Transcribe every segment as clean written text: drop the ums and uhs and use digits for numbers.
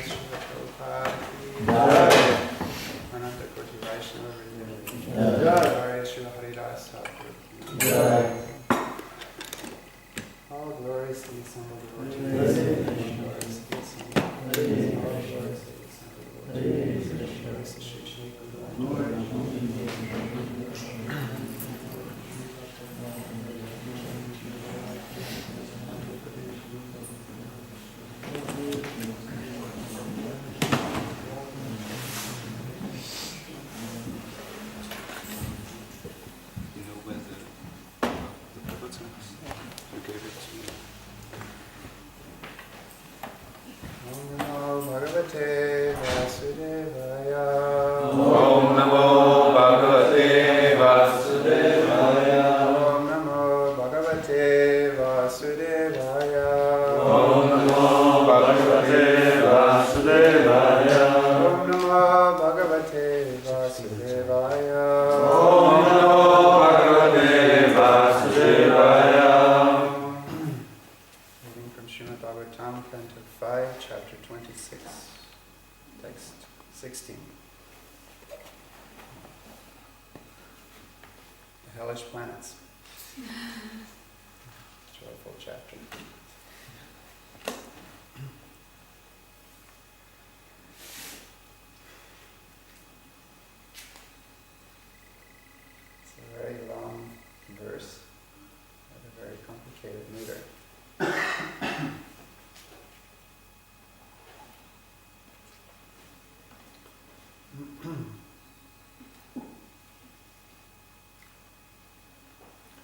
Srila Prabhupada ki jai. Ananta Koti Vaishnava Vrinda. Jai. Srila Haridas Thakur ki jai. All glories to the assembled devotees. All glories to the assembled devotees. All glories to the assembled devotees. Glories to Shri Shri Guru.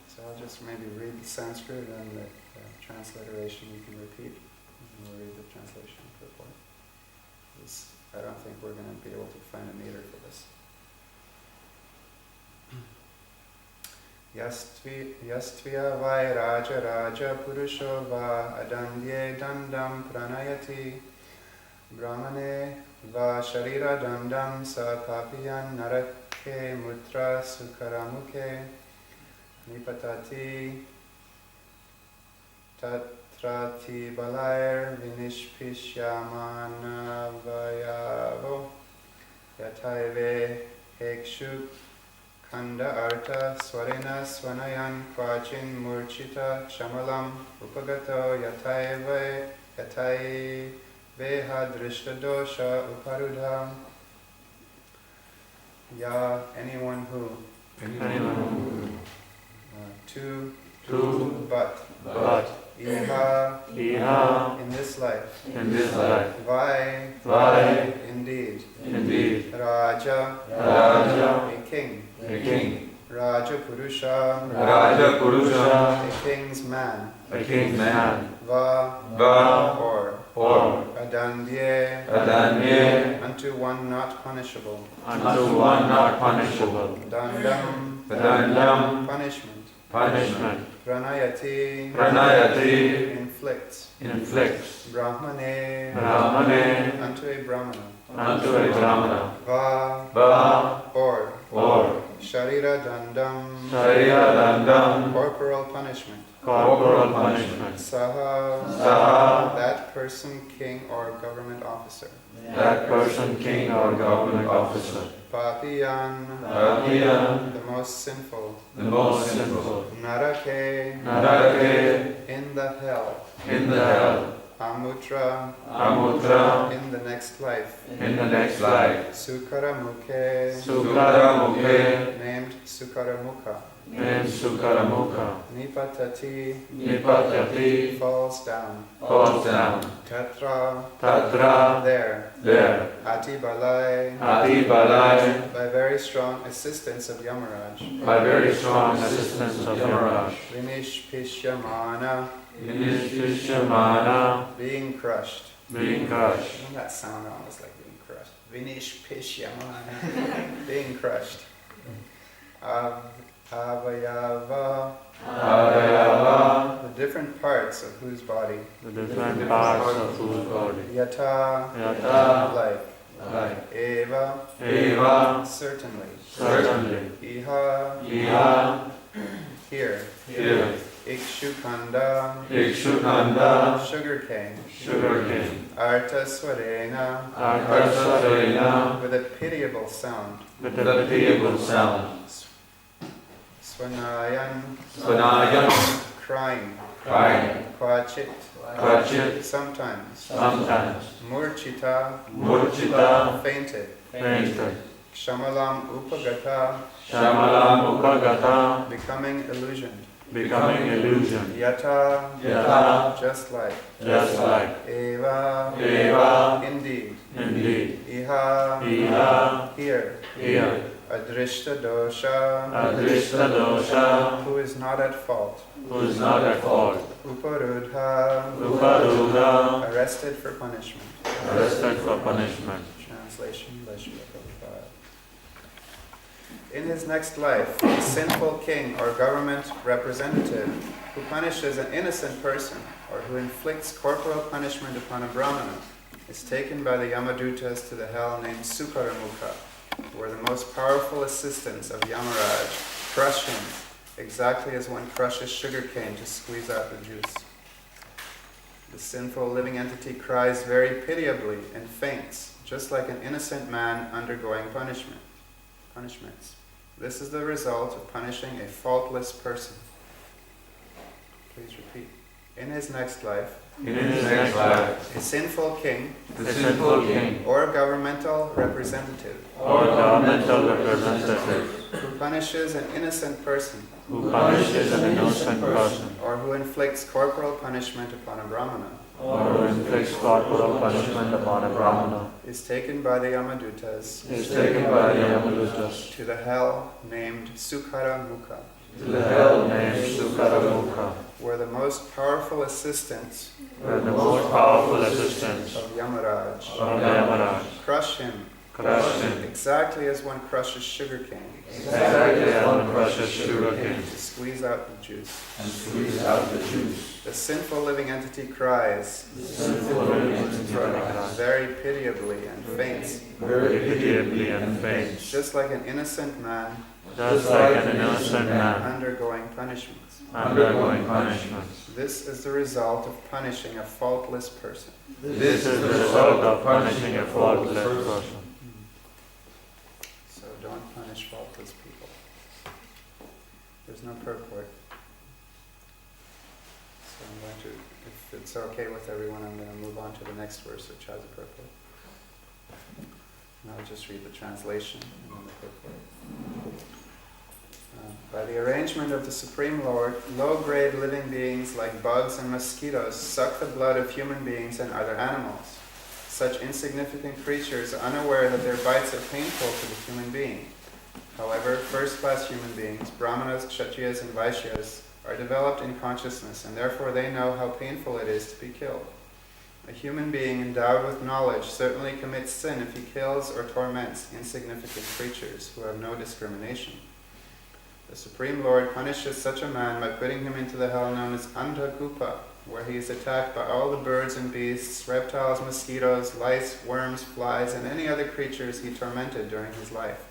So I'll just maybe read the Sanskrit and the transliteration you can repeat. And we'll read the translation purport. I don't think we're going to be able to find a meter for this. Yastvya vai raja raja purusho va adandye dandam pranayati brahmane va sharira dandam sa papiyan narake mutra sukaramuke nipatati tatrati balair vinishpishyamana vayavo yataive hekshuk Kanda arta swarena swanayan kvachin murchita shamalam upagato yatai veha drishta dosha uparudha. Ya, anyone who. Two, but. Iha, in this life. Vai, indeed. Raja, a king. Raja Purusha, a king's man. Va, or. Adandye, unto one not punishable. Dandam, punishment. Pranayati, inflicts. Brahmane, unto a brahmana. Va, or. Sharira dandam, corporal punishment. Saha, that person, king or government officer. Papiyan, the most sinful. Narake, in the hell. Amutra, in the next life. Sukaramuke, named Sukaramukha. Nipatati, falls down. Tatra, there. Atibalai, by very strong assistance of Yamaraj. Vinishpishyamana, being crushed. Doesn't that sound almost like being crushed? Vinishpishyamana, being crushed. Avayava, the different parts of whose body. Yata, like. Eva, certainly. Iha, here. Ikshukanda, sugarcane, Artaswarena, with a pitiable sound, Swanayan, crying, Kvachit, sometimes, Murchita, fainted, Shamalam upagata, becoming illusioned, Yata, just like, Eva, indeed, Iha, here, Adrishta dosha, who is not at fault, Uparudha, arrested for punishment. Translation by Srila Prabhupada. In his next life, a sinful king or government representative who punishes an innocent person or who inflicts corporal punishment upon a brahmana is taken by the Yamadutas to the hell named Sukaramukha, where the most powerful assistants of Yamaraj crush him, exactly as one crushes sugarcane to squeeze out the juice. The sinful living entity cries very pitiably and faints, just like an innocent man undergoing punishments. This is the result of punishing a faultless person. Please repeat. In his next life, a sinful king or governmental representative who punishes an innocent person or who inflicts corporal punishment upon a brahmana is taken by the Yamadutas to the hell named Sukaramukha, where the most powerful assistants of Yamaraj crush him exactly as one crushes sugarcane to squeeze out the juice. The sinful living entity cries very pitiably and faints, just like an innocent man undergoing punishments. This is the result of punishing a faultless person. So don't punish faultless people. There's no purport. So I'm going to, if it's okay with everyone, I'm going to move on to the next verse, which has a purport. And I'll just read the translation and then the purport. By the arrangement of the Supreme Lord, low-grade living beings like bugs and mosquitoes suck the blood of human beings and other animals. Such insignificant creatures are unaware that their bites are painful to the human being. However, first-class human beings, brahmanas, kshatriyas, and vaishyas, are developed in consciousness, and therefore they know how painful it is to be killed. A human being endowed with knowledge certainly commits sin if he kills or torments insignificant creatures who have no discrimination. The Supreme Lord punishes such a man by putting him into the hell known as Andhakupa, where he is attacked by all the birds and beasts, reptiles, mosquitoes, lice, worms, flies, and any other creatures he tormented during his life.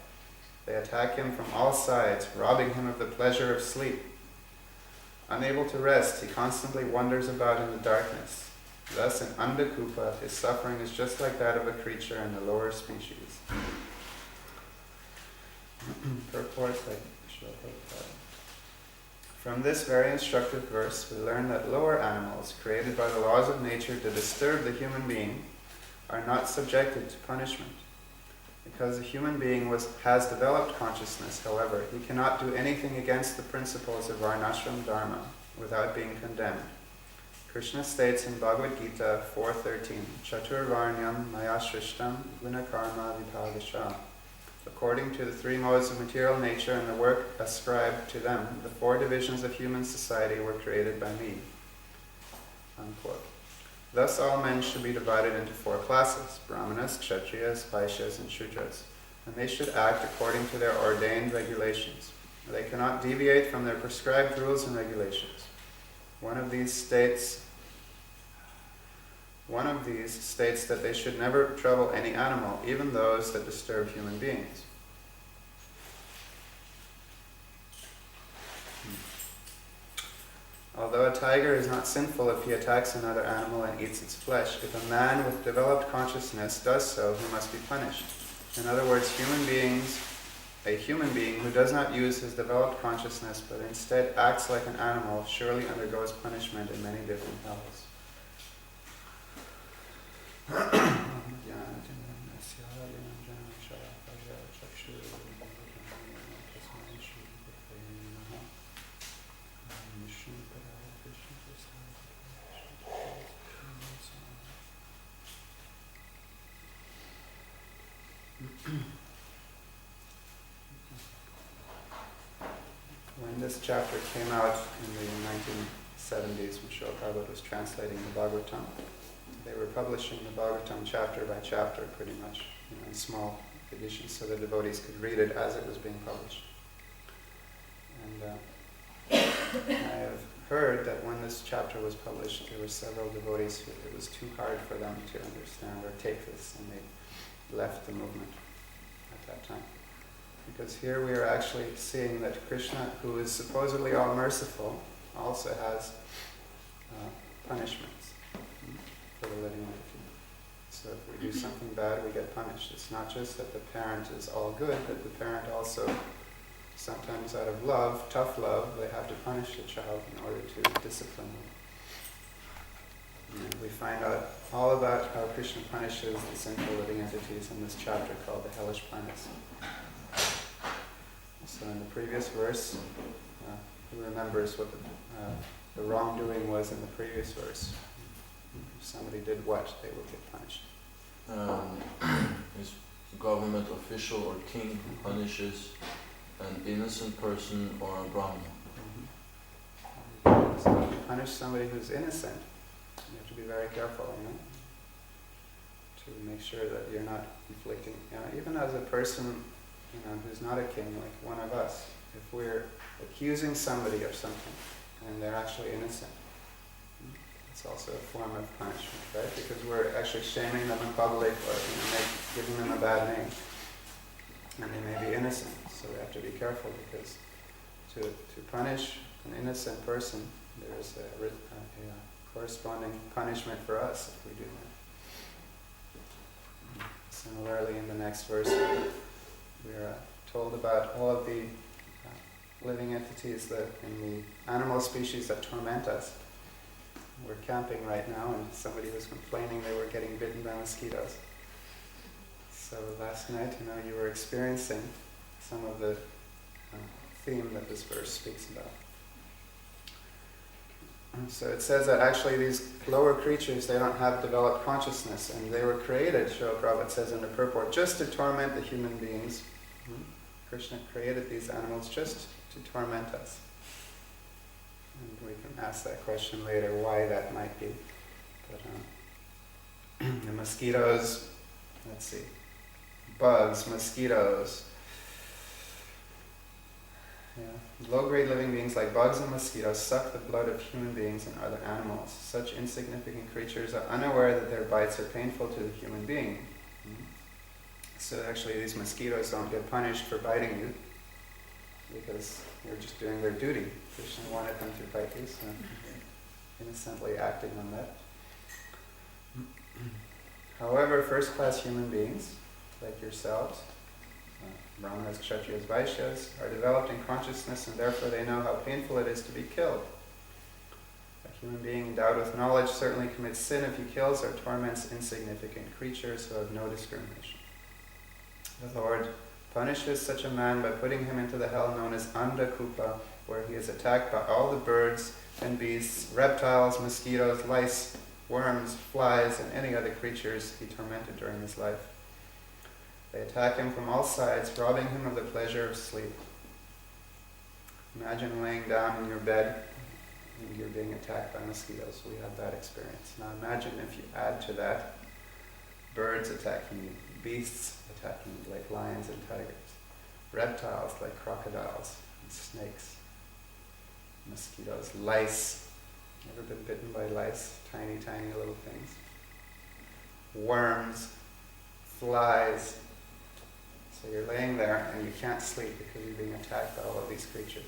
They attack him from all sides, robbing him of the pleasure of sleep. Unable to rest, he constantly wanders about in the darkness. Thus, in Andhakupa, his suffering is just like that of a creature in the lower species. Purport by Srila Prabhupada. From this very instructive verse, we learn that lower animals, created by the laws of nature to disturb the human being, are not subjected to punishment. Because the human being has developed consciousness, however, he cannot do anything against the principles of Varnashram Dharma without being condemned. Krishna states in Bhagavad Gita 4.13, Chatur Varnyam Maya Shrishtam Gunakarma Vibhagasha. According to the three modes of material nature and the work ascribed to them, the four divisions of human society were created by me. Unquote. Thus all men should be divided into four classes, brahmanas, kshatriyas, vaishyas, and shudras, and they should act according to their ordained regulations. They cannot deviate from their prescribed rules and regulations. One of these states that they should never trouble any animal, even those that disturb human beings. tiger is not sinful if he attacks another animal and eats its flesh. If a man with developed consciousness does so, he must be punished. In other words, a human being who does not use his developed consciousness but instead acts like an animal surely undergoes punishment in many different hells. When this chapter came out in the 1970s, when Srila Prabhupada was translating the Bhagavatam, they were publishing the Bhagavatam chapter by chapter pretty much, in small editions so the devotees could read it as it was being published. And I have heard that when this chapter was published, there were several devotees who it was too hard for them to understand or take this, and they left the movement at that time. Because here we are actually seeing that Krishna, who is supposedly all merciful, also has punishments for the living entity. So if we do something bad, we get punished. It's not just that the parent is all good, but the parent also, sometimes out of love, tough love, they have to punish the child in order to discipline them. And we find out all about how Krishna punishes the sinful living entities in this chapter called the hellish planets. So in the previous verse, who remembers what the wrongdoing was in the previous verse? If somebody did what, they would get punished. Is government official or king punishes an innocent person or a Brahmana. So if you punish somebody who's innocent, you have to be very careful, to make sure that you're not inflicting, even as a person, who's not a king, like one of us, if we're accusing somebody of something and they're actually innocent, it's also a form of punishment, right? Because we're actually shaming them in public or giving them a bad name, and they may be innocent. So we have to be careful, because to punish an innocent person, there is a corresponding punishment for us if we do that. Similarly, in the next verse, we are told about all of the living entities that in the animal species that torment us. We're camping right now, and somebody was complaining they were getting bitten by mosquitoes. So last night, you were experiencing some of the theme that this verse speaks about. And so it says that actually these lower creatures, they don't have developed consciousness, and they were created, Srila Prabhupada says in the purport, just to torment the human beings. Krishna created these animals just to torment us. And we can ask that question later, why that might be. But the mosquitoes, let's see, bugs, mosquitoes. Low-grade living beings like bugs and mosquitoes suck the blood of human beings and other animals. Such insignificant creatures are unaware that their bites are painful to the human being. So actually these mosquitoes don't get punished for biting you, because they're just doing their duty. Krishna wanted them to bite you, so innocently acting on that. However, first-class human beings, like yourselves, Brahmanas, Kshatriyas, Vaishyas, are developed in consciousness, and therefore they know how painful it is to be killed. A human being endowed with knowledge certainly commits sin if he kills or torments insignificant creatures who have no discrimination. The Lord punishes such a man by putting him into the hell known as Andakupa, where he is attacked by all the birds and beasts, reptiles, mosquitoes, lice, worms, flies, and any other creatures he tormented during his life. They attack him from all sides, robbing him of the pleasure of sleep. Imagine laying down in your bed and you're being attacked by mosquitoes. We have that experience. Now imagine if you add to that birds attacking you, beasts attacking you like lions and tigers, reptiles like crocodiles and snakes, mosquitoes, lice. Ever been bitten by lice? Tiny, tiny little things. Worms, flies. So you're laying there and you can't sleep because you're being attacked by all of these creatures.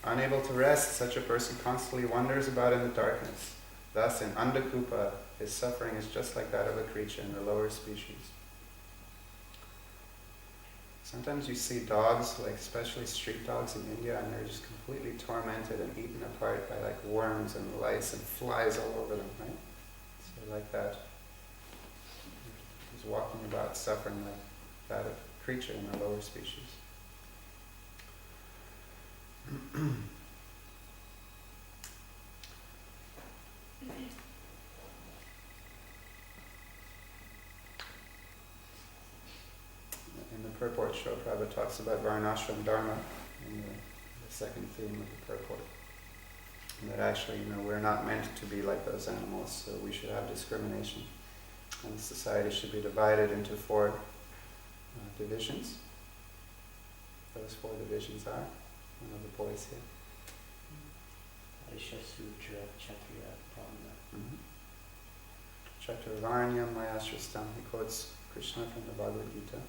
Unable to rest, such a person constantly wanders about in the darkness. Thus, in Andakupa, his suffering is just like that of a creature in the lower species. Sometimes you see dogs, like especially street dogs in India, and they're just completely tormented and eaten apart by like worms and lice and flies all over them, right? So like that. He's walking about suffering like that of a creature in the lower species. In the purport, Srila Prabhupada talks about Varnashram Dharma in the second theme of the purport. And that actually, we're not meant to be like those animals, so we should have discrimination. And society should be divided into 4 divisions. Those 4 divisions are, one of the boys here. Aisha Sutra, Kshatriya, Brahmana. Chaturvarnya Mayashrastam, he quotes Krishna from the Bhagavad Gita.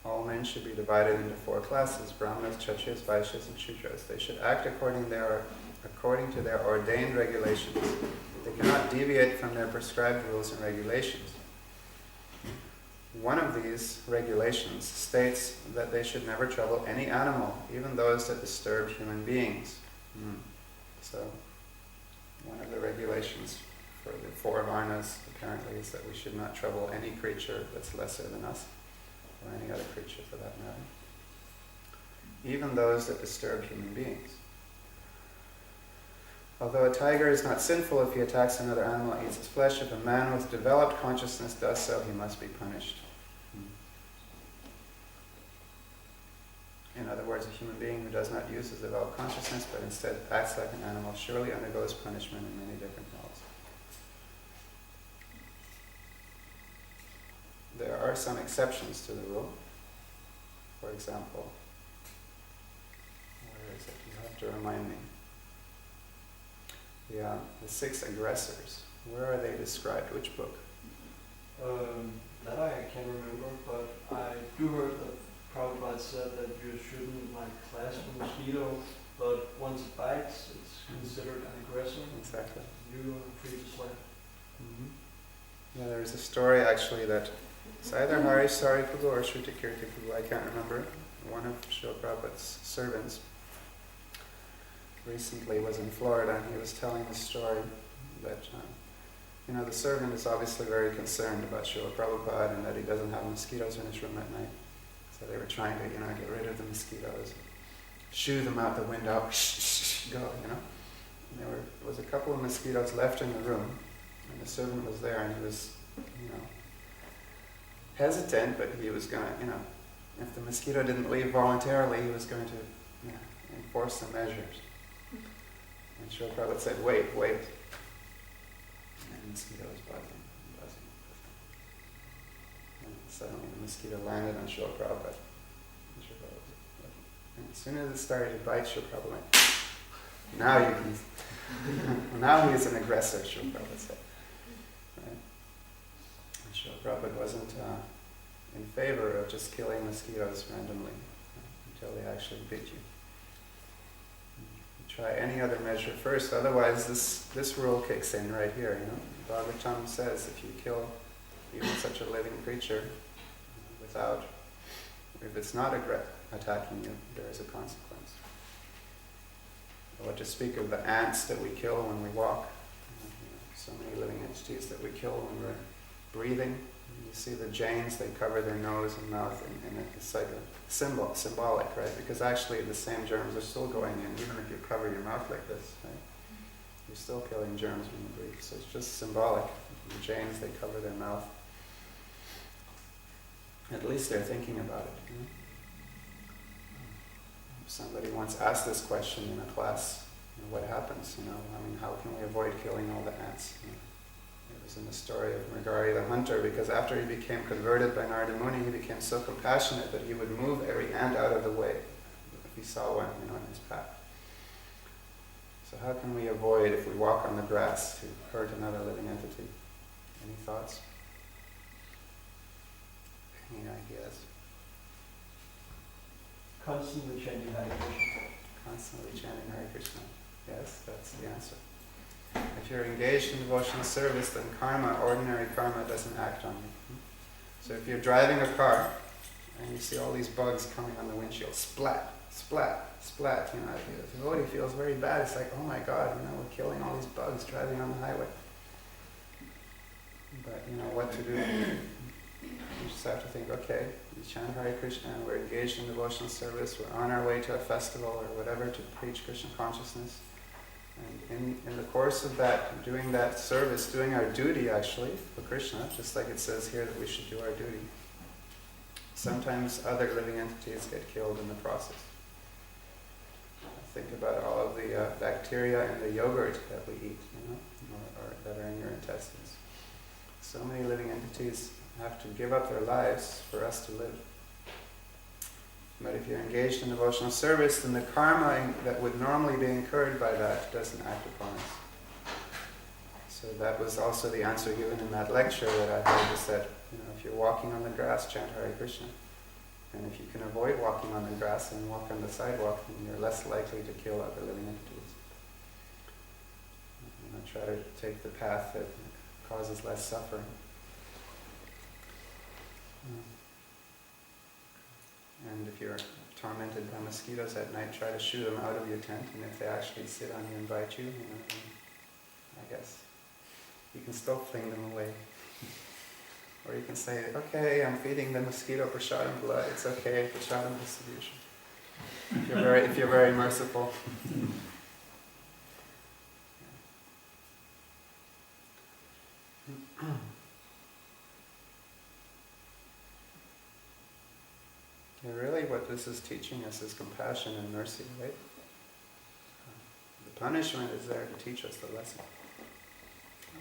All men should be divided into 4 classes, Brahmanas, Kshatriyas, Vaishyas, and Shudras. They should act according to their ordained regulations. They cannot deviate from their prescribed rules and regulations. One of these regulations states that they should never trouble any animal, even those that disturb human beings. So, one of the regulations for the 4 varnas, apparently, is that we should not trouble any creature that's lesser than us, or any other creature for that matter, even those that disturb human beings. Although a tiger is not sinful if he attacks another animal and eats its flesh, if a man with developed consciousness does so, he must be punished. In other words, a human being who does not use his developed consciousness but instead acts like an animal surely undergoes punishment in many different modes. There are some exceptions to the rule. For example, where is it? You have to remind me. The 6 aggressors. Where are they described? Which book? That I can't remember, but I do heard that Prabhupada said that you shouldn't class a mosquito, but once it bites, it's considered an aggressor. Exactly. You are free to slap. Yeah, there's a story actually that it's either Harish Saripaghu or Shrutikirti Prabhu, I can't remember. One of Srila Prabhupada's servants recently was in Florida, and he was telling the story that the servant is obviously very concerned about Srila Prabhupada and that he doesn't have mosquitoes in his room at night. So they were trying to get rid of the mosquitoes, shoo them out the window, go, And there was a couple of mosquitoes left in the room, and the servant was there, and he was hesitant, but he was going to, if the mosquito didn't leave voluntarily, he was going to enforce the measures. And Srila Prabhupada said, wait. And the mosquito was buzzing. And suddenly the mosquito landed on Srila Prabhupada. And as soon as it started to bite, Srila Prabhupada went, now you can, now he's an aggressor, Srila Prabhupada said. Right? And Srila Prabhupada wasn't in favor of just killing mosquitoes randomly until they actually bit you. Try any other measure first, otherwise this rule kicks in right here. Bhagavatam says if you kill even such a living creature if it's not attacking you, there is a consequence. What to speak of the ants that we kill when we walk, so many living entities that we kill when we're breathing. You see the Jains, they cover their nose and mouth, and it's like a symbolic, right? Because actually the same germs are still going in, even if you cover your mouth like this, right? You're still killing germs when you breathe. So it's just symbolic. The Jains, they cover their mouth. At least they're thinking about it. Somebody once asked this question in a class, what happens, how can we avoid killing all the ants? It was in the story of Mrigari the hunter, because after he became converted by Narada Muni, he became so compassionate that he would move every ant out of the way if he saw one, in his path. So how can we avoid, if we walk on the grass, to hurt another living entity? Any thoughts? Any ideas? constantly chanting Hare Krishna. Constantly chanting Hare Krishna. Yes, that's the answer. If you're engaged in devotional service, then karma, ordinary karma, doesn't act on you. So if you're driving a car and you see all these bugs coming on the windshield, splat, splat, splat, the devotee feels very bad. It's like, oh my God, we're killing all these bugs driving on the highway. But what to do? You just have to think, okay, we chant Hare Krishna, we're engaged in devotional service, we're on our way to a festival or whatever to preach Krishna consciousness. And in the course of that, doing that service, doing our duty actually for Krishna, just like it says here that we should do our duty, sometimes other living entities get killed in the process. Think about all of the bacteria in the yogurt that we eat, or that are in your intestines. So many living entities have to give up their lives for us to live. But if you're engaged in devotional service, then the karma that would normally be incurred by that doesn't act upon us. So that was also the answer given in that lecture that I heard, is that if you're walking on the grass, chant Hare Krishna. And if you can avoid walking on the grass and walk on the sidewalk, then you're less likely to kill other living entities. Try to take the path that causes less suffering. And if you're tormented by mosquitoes at night, try to shoo them out of your tent. And if they actually sit on you and bite you, I guess you can still fling them away. Or you can say, okay, I'm feeding the mosquito prasadam blood. It's okay, prasadam distribution. If you're very merciful. And really what this is teaching us is compassion and mercy, right? The punishment is there to teach us the lesson.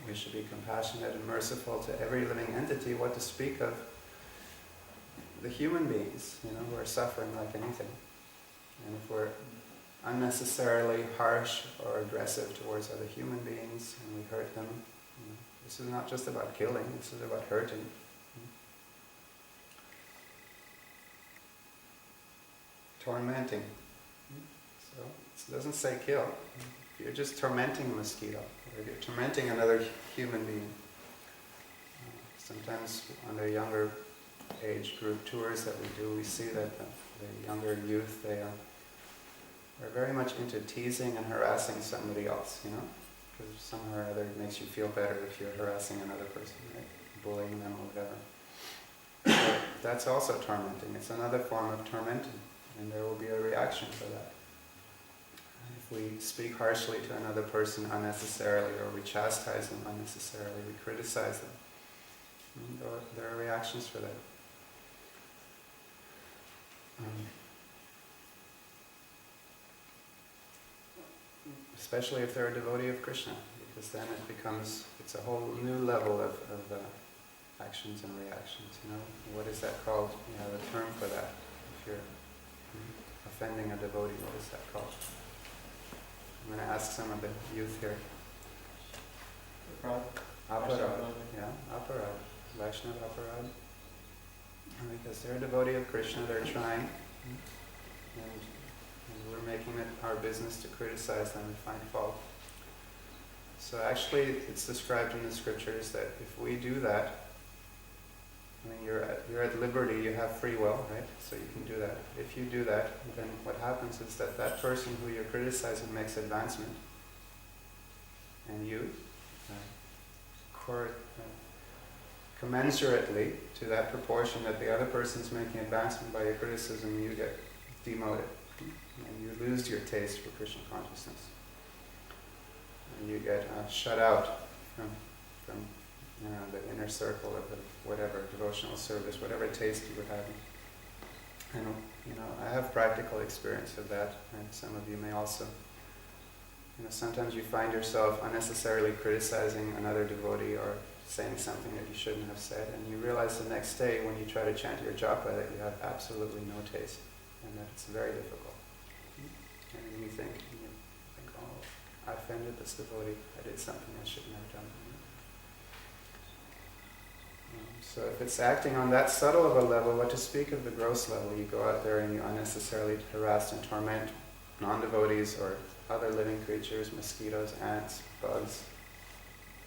We should be compassionate and merciful to every living entity, what to speak of the human beings, who are suffering like anything. And if we're unnecessarily harsh or aggressive towards other human beings and we hurt them, this is not just about killing, this is about hurting. Tormenting. So it doesn't say kill. If you're just tormenting a mosquito, or you're tormenting another human being. Sometimes on the younger age group tours that we do, we see that the younger youth, they are very much into teasing and harassing somebody else, because somehow or other it makes you feel better if you're harassing another person, right? Bullying them or whatever. So that's also tormenting. It's another form of tormenting. And there will be a reaction for that. If we speak harshly to another person unnecessarily, or we chastise them unnecessarily, we criticize them, there are reactions for that. Especially if they're a devotee of Krishna, because then it's a whole new level of actions and reactions. What is that called? You have a term for that. If you're offending a devotee, what is that called? I'm going to ask some of the youth here. Aparad. Yeah, aparad. Vaishnava aparad. Because they're a devotee of Krishna, they're trying. And we're making it our business to criticize them and find fault. So actually, it's described in the scriptures that if we do that, you're at liberty, you have free will, right? So you can do that. If you do that, then what happens is that person who you're criticizing makes advancement. And you, commensurately to that proportion that the other person's making advancement by your criticism, you get demoted. And you lose your taste for Krishna consciousness. And you get shut out from the inner circle of the whatever devotional service, whatever taste you were having. And I have practical experience of that, and some of you may also. Sometimes you find yourself unnecessarily criticizing another devotee or saying something that you shouldn't have said, and you realize the next day when you try to chant your japa that you have absolutely no taste, and that it's very difficult. And then you think, oh, I offended this devotee, I did something I shouldn't have done. So if it's acting on that subtle of a level, what to speak of the gross level? You go out there and you unnecessarily harass and torment non-devotees or other living creatures, mosquitoes, ants, bugs.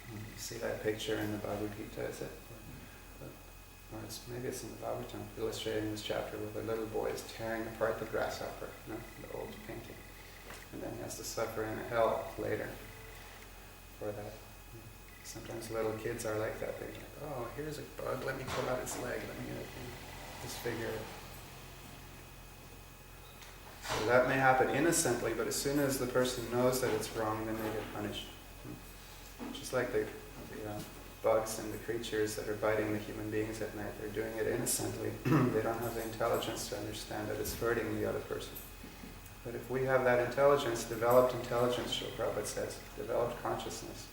You see that picture in the Bhagavad Gita, is it? Or maybe it's in the Bhagavatam, illustrating this chapter where the little boy is tearing apart the grasshopper, you know, the old painting. And then he has to suffer in hell later for that. Sometimes little kids are like that. They're like, oh, here's a bug, let me pull out its leg, let me disfigure it. So that may happen innocently, but as soon as the person knows that it's wrong, then they get punished. Just like the bugs and the creatures that are biting the human beings at night, they're doing it innocently. They don't have the intelligence to understand that it's hurting the other person. But if we have that intelligence, developed intelligence, Srila Prabhupada says, developed consciousness,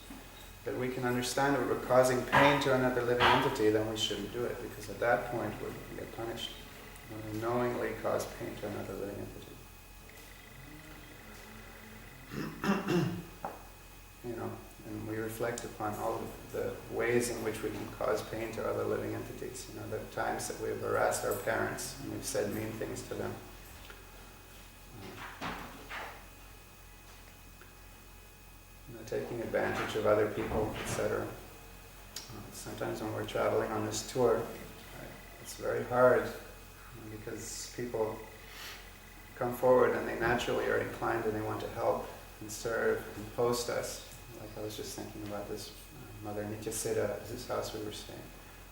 that we can understand that we're causing pain to another living entity, then we shouldn't do it, because at that point we're going to get punished when we knowingly cause pain to another living entity. And we reflect upon all of the ways in which we can cause pain to other living entities. The times that we've harassed our parents and we've said mean things to them. Taking advantage of other people, etc. Sometimes when we're traveling on this tour, it's very hard because people come forward and they naturally are inclined and they want to help and serve and host us. Like I was just thinking about this Mother Nityasita, whose house we were staying.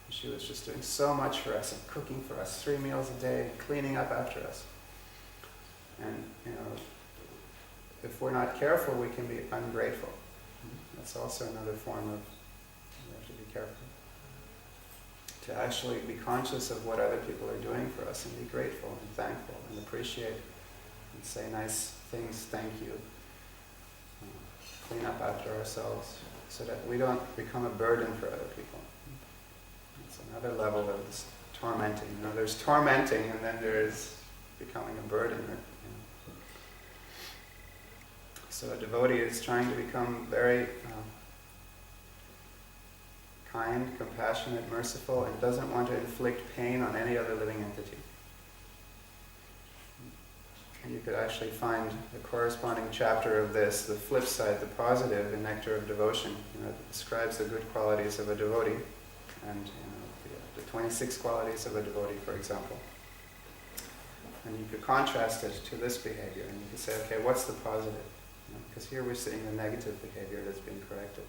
She was just doing so much for us and cooking for us 3 meals a day, cleaning up after us. And if we're not careful, we can be ungrateful. That's also another form of, we have to be careful. To actually be conscious of what other people are doing for us and be grateful and thankful and appreciate and say nice things, thank you. Clean up after ourselves so that we don't become a burden for other people. It's another level of this tormenting. There's tormenting and then there's becoming a burden. So a devotee is trying to become very kind, compassionate, merciful, and doesn't want to inflict pain on any other living entity. And you could actually find the corresponding chapter of this, the flip side, the positive, in Nectar of Devotion. It describes the good qualities of a devotee, and the 26 qualities of a devotee, for example. And you could contrast it to this behavior, and you could say, okay, what's the positive? Because here we're seeing the negative behavior that's being corrected.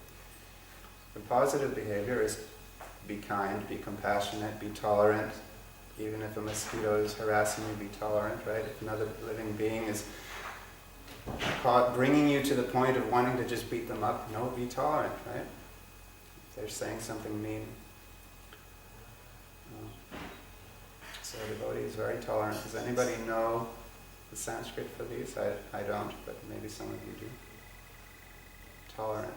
The positive behavior is be kind, be compassionate, be tolerant. Even if a mosquito is harassing you, be tolerant, right? If another living being is bringing you to the point of wanting to just beat them up, no, be tolerant, right? If they're saying something mean. So a devotee is very tolerant. Does anybody know the Sanskrit for these? I don't, but maybe some of you do. Tolerant.